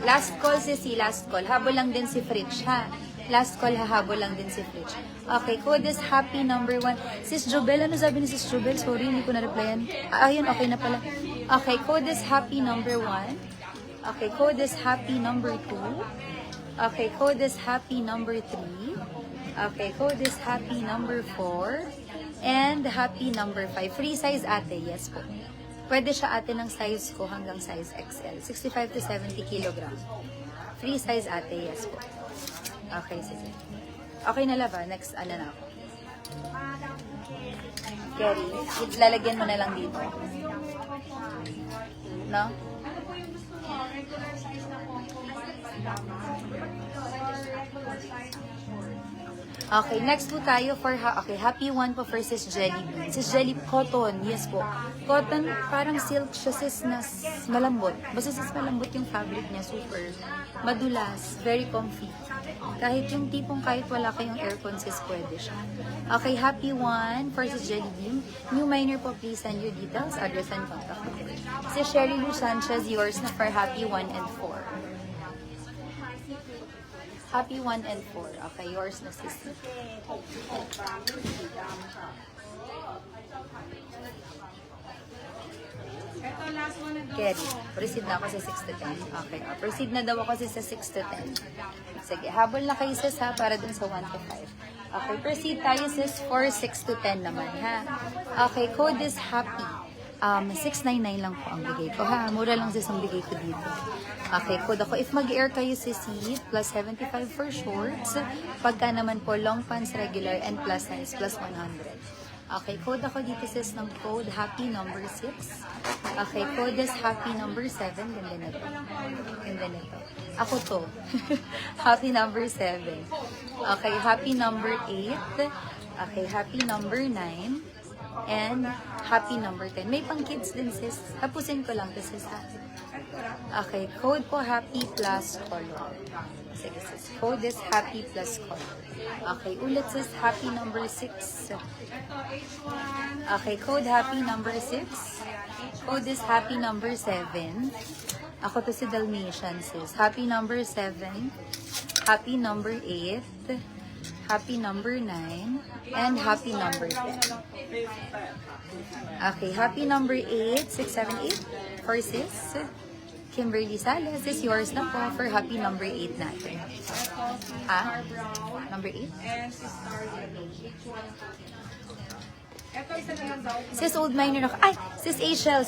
Last call si last call. Habol lang din si Fritz, ha? Last call, hahabol lang din si Fritz. Okay, code is happy number 1. Sis Jobel, ano sabi ni Sis Jobel? Sorry, hindi ko na-replyan. Ayun, okay na pala. Okay, code is happy number 1. Okay, code is happy number 2. Okay, code is happy number 3. Okay, code is happy number 4. And happy number 5. Free size ate, yes po. Pwede siya ate ng size ko hanggang size XL. 65 to 70 kilogram. Free size ate, yes po. Okay, sige. Okay na laba. Next, ano na ako. Kerry, lalagyan mo na lang dito. No? Okay, next po tayo for happy one po for sis Jelly Bean. Sis Jelly, cotton, yes po. Cotton, parang silk siya sis na malambot. Basta sis malambot yung fabric niya, super madulas, very comfy. Kahit yung tipong kahit wala kayong aircon sis, pwede siya. Okay, happy one for sis Jelly Bean. New minor po, please send your details, address and contact number. Sis Sherry Lou Sanchez, yours na for happy 1 and 4. Happy 1 and 4. Okay, yours na sis. Kerry, proceed na ako sa 6 to 10. Okay, proceed na daw ako sa 6 to 10. Sige, habol na kayo sis ha, para dun sa 1 to 5. Okay, proceed tayo sis for 6 to 10 naman ha. Okay, code is happy. 699 lang po ang bigay ko ha. Mura lang sis ang bigay ko dito. Okay, code ako. If mag-air kayo sis, plus 75 for shorts. Pagka naman po long pants regular and plus size plus 100. Okay, code ako dito sis ng code happy number 6. Okay, code is happy number 7. Ganda na to. Ganda na to. Ako to. Happy number 7. Okay, happy number 8. Okay, happy number 9. And happy number 10. May pang kids din sis. Tapusin ko lang to sis ha. Okay, code po happy plus color. Sige sis. Code is happy plus color. Okay, ulit sis. Happy number 6. Okay, code happy number 6. Code is happy number 7. Ako to si Dalmatian sis. Happy number 7. Happy number 8. Happy number 9. And happy number 10. Okay, happy number 8. 6, 7, 8. For sis. Kimberly Salas, is yours na po for happy number 8 natin. Ha? Number 8? Sis Old Minor ako. Ay! Sis Ashel.